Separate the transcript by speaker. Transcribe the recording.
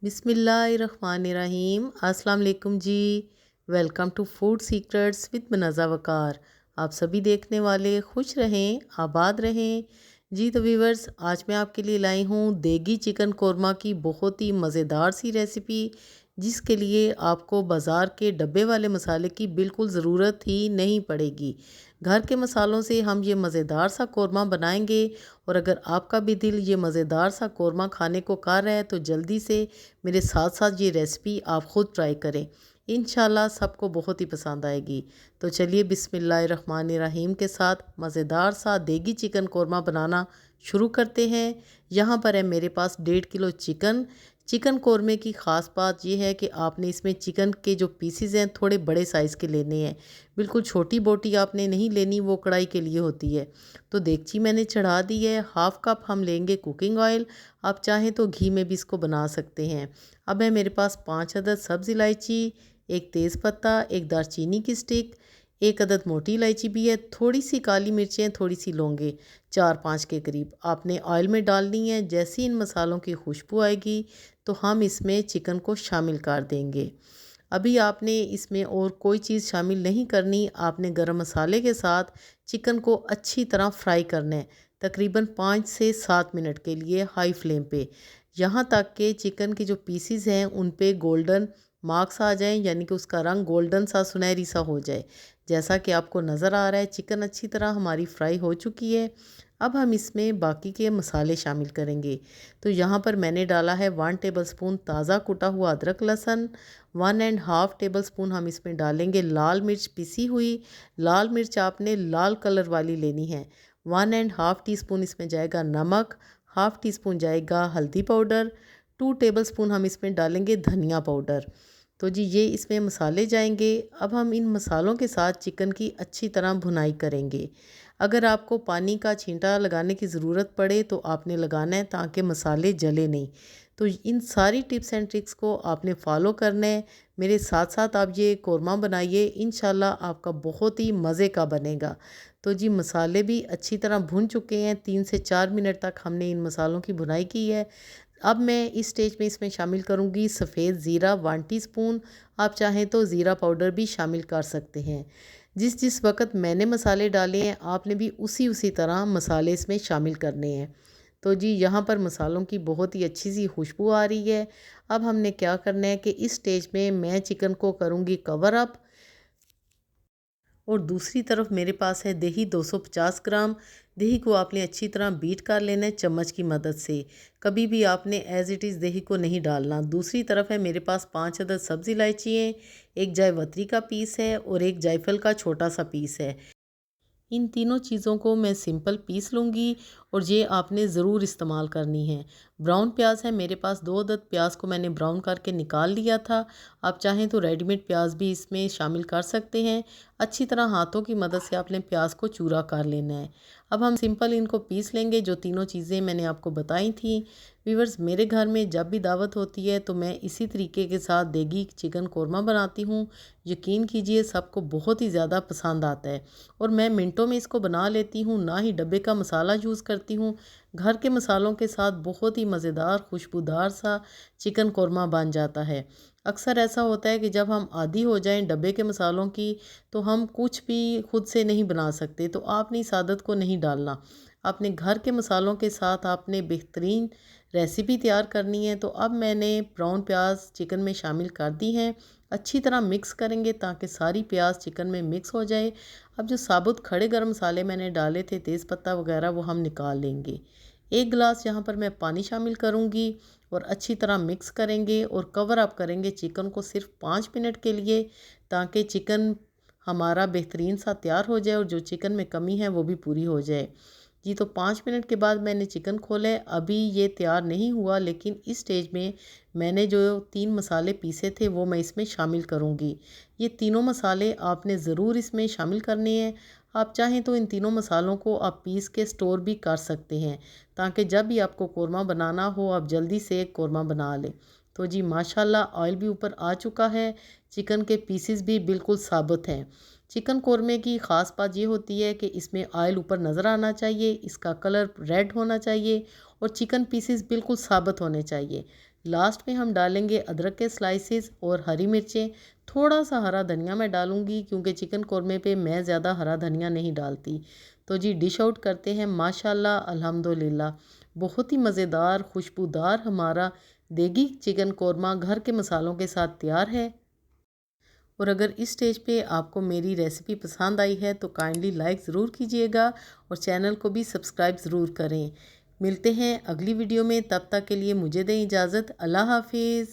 Speaker 1: बिस्मिल्लाहिर्रहमानिर्रहीम। अस्सलाम वालेकुम जी। Welcome to food secrets with Manaza Waqar. आप सभी देखने वाले खुश रहें, आबाद रहें। जी तो व्यूवर्स, आज मैं आपके लिए लाई हूँ देगी चिकन कोरमा की बहुत ही मज़ेदार सी रेसिपी, जिसके लिए आपको बाज़ार के डब्बे वाले मसाले की बिल्कुल ज़रूरत ही नहीं पड़ेगी। घर के मसालों से हम ये मज़ेदार सा कोरमा बनाएंगे। और अगर आपका भी दिल ये मज़ेदार सा कोरमा खाने को कर रहा है तो जल्दी से मेरे साथ साथ ये रेसिपी आप ख़ुद ट्राई करें। इंशाल्लाह सबको बहुत ही पसंद आएगी। तो चलिए बिस्मिल्लाहिर्रहमानिर्रहीम के साथ मज़ेदार सा देगी चिकन कोरमा बनाना शुरू करते हैं। यहाँ पर है मेरे पास 1.5 किलो चिकन। चिकन कोरमे की ख़ास बात यह है कि आपने इसमें चिकन के जो पीसीज हैं थोड़े बड़े साइज़ के लेने हैं। बिल्कुल छोटी बोटी आपने नहीं लेनी, वो कढ़ाई के लिए होती है। तो देगची मैंने चढ़ा दी है। हाफ़ कप हम लेंगे कुकिंग ऑयल। आप चाहें तो घी में भी इसको बना सकते हैं। अब है मेरे पास 5 अदद सब्ज़ इलायची, एक तेज़पत्ता, एक दालचीनी की स्टिक, एक अदद मोटी इलायची भी है, थोड़ी सी काली मिर्चें, थोड़ी सी लौंगे, 4-5 के करीब आपने ऑयल में डालनी है। जैसे इन मसालों की खुशबू आएगी तो हम इसमें चिकन को शामिल कर देंगे। अभी आपने इसमें और कोई चीज़ शामिल नहीं करनी। आपने गरम मसाले के साथ चिकन को अच्छी तरह फ्राई करना है, तकरीबन 5 से 7 मिनट के लिए हाई फ्लेम पे, यहाँ तक कि चिकन के जो पीसीज हैं उन पे गोल्डन मार्क्स आ जाएं, यानी कि उसका रंग गोल्डन सा सुनहरी सा हो जाए। जैसा कि आपको नज़र आ रहा है चिकन अच्छी तरह हमारी फ्राई हो चुकी है। अब हम इसमें बाकी के मसाले शामिल करेंगे। तो यहाँ पर मैंने डाला है 1 टेबलस्पून ताज़ा कुटा हुआ अदरक लहसुन, 1.5 टेबलस्पून हम इसमें डालेंगे लाल मिर्च पिसी हुई। लाल मिर्च आपने लाल कलर वाली लेनी है। 1.5 टीस्पून इसमें जाएगा नमक, हाफ़ टी स्पून जाएगा हल्दी पाउडर, 2 टेबलस्पून हम इसमें डालेंगे धनिया पाउडर। तो जी ये इसमें मसाले जाएंगे। अब हम इन मसालों के साथ चिकन की अच्छी तरह भुनाई करेंगे। अगर आपको पानी का छींटा लगाने की ज़रूरत पड़े तो आपने लगाना है, ताकि मसाले जले नहीं। तो इन सारी टिप्स एंड ट्रिक्स को आपने फॉलो करना है। मेरे साथ साथ आप ये कोरमा बनाइए, इंशाल्लाह आपका बहुत ही मज़े का बनेगा। तो जी मसाले भी अच्छी तरह भुन चुके हैं। 3 से 4 मिनट तक हमने इन मसालों की भुनाई की है। अब मैं इस स्टेज में इसमें शामिल करूंगी सफ़ेद ज़ीरा 1 टीस्पून। आप चाहें तो ज़ीरा पाउडर भी शामिल कर सकते हैं। जिस जिस वक्त मैंने मसाले डाले हैं आपने भी उसी उसी तरह मसाले इसमें शामिल करने हैं। तो जी यहाँ पर मसालों की बहुत ही अच्छी सी खुशबू आ रही है। अब हमने क्या करना है कि इस स्टेज में मैं चिकन को करूँगी कवर अप। और दूसरी तरफ मेरे पास है दही 250 ग्राम। दही को आपने अच्छी तरह बीट कर लेना है चम्मच की मदद से। कभी भी आपने एज़ इट इज़ दही को नहीं डालना। दूसरी तरफ है मेरे पास 5 अदद सब्ज़ इलायची है, एक जायपत्री का पीस है और एक जायफल का छोटा सा पीस है। इन तीनों चीज़ों को मैं सिंपल पीस लूँगी और ये आपने ज़रूर इस्तेमाल करनी है। ब्राउन प्याज है मेरे पास, 2 अदद प्याज को मैंने ब्राउन करके निकाल लिया था। आप चाहें तो रेडीमेड प्याज भी इसमें शामिल कर सकते हैं। अच्छी तरह हाथों की मदद से आपने प्याज को चूरा कर लेना है। अब हम सिंपल इनको पीस लेंगे, जो तीनों चीज़ें मैंने आपको बताई थी। व्यूअर्स, मेरे घर में जब भी दावत होती है तो मैं इसी तरीके के साथ देगी चिकन कोरमा बनाती हूँ। यकीन कीजिए सबको बहुत ही ज़्यादा पसंद आता है और मैं मिनटों में इसको बना लेती हूँ। ना ही डब्बे का मसाला यूज़ करती हूँ। घर के मसालों के साथ बहुत ही मज़ेदार खुशबूदार सा चिकन कोरमा बन जाता है। अक्सर ऐसा होता है कि जब हम आदी हो जाएं डब्बे के मसालों की तो हम कुछ भी खुद से नहीं बना सकते। तो आपने इस आदत को नहीं डालना। अपने घर के मसालों के साथ आपने बेहतरीन रेसिपी तैयार करनी है। तो अब मैंने ब्राउन प्याज चिकन में शामिल कर दी हैं। अच्छी तरह मिक्स करेंगे ताकि सारी प्याज चिकन में मिक्स हो जाए। अब जो साबुत खड़े गरम मसाले मैंने डाले थे, तेज़पत्ता वगैरह, वो हम निकाल लेंगे। 1 गिलास यहाँ पर मैं पानी शामिल करूँगी और अच्छी तरह मिक्स करेंगे और कवर अप करेंगे चिकन को सिर्फ 5 मिनट के लिए, ताकि चिकन हमारा बेहतरीन सा तैयार हो जाए और जो चिकन में कमी है वो भी पूरी हो जाए। जी तो 5 मिनट के बाद मैंने चिकन खोला है। अभी ये तैयार नहीं हुआ, लेकिन इस स्टेज में मैंने जो 3 मसाले पीसे थे वो मैं इसमें शामिल करूँगी। ये तीनों मसाले आपने ज़रूर इसमें शामिल करने हैं। आप चाहें तो इन तीनों मसालों को आप पीस के स्टोर भी कर सकते हैं, ताकि जब भी आपको कोरमा बनाना हो आप जल्दी से कोरमा बना लें। तो जी माशाल्लाह ऑयल भी ऊपर आ चुका है। चिकन के पीसेस भी बिल्कुल साबुत हैं। चिकन कोरमे की ख़ास बात ये होती है कि इसमें ऑयल ऊपर नज़र आना चाहिए, इसका कलर रेड होना चाहिए और चिकन पीसेस बिल्कुल साबुत होने चाहिए। लास्ट में हम डालेंगे अदरक के स्लाइसेस और हरी मिर्चें। थोड़ा सा हरा धनिया मैं डालूंगी क्योंकि चिकन कौरमे पे मैं ज़्यादा हरा धनिया नहीं डालती। तो जी डिश आउट करते हैं। माशाल्लाह अल्हम्दुलिल्लाह बहुत ही मज़ेदार खुशबूदार हमारा देगी चिकन कौरमा घर के मसालों के साथ तैयार है। और अगर इस स्टेज पे आपको मेरी रेसिपी पसंद आई है तो काइंडली लाइक ज़रूर कीजिएगा और चैनल को भी सब्सक्राइब ज़रूर करें। मिलते हैं अगली वीडियो में, तब तक के लिए मुझे दें इजाज़त। अल्लाह हाफिज़।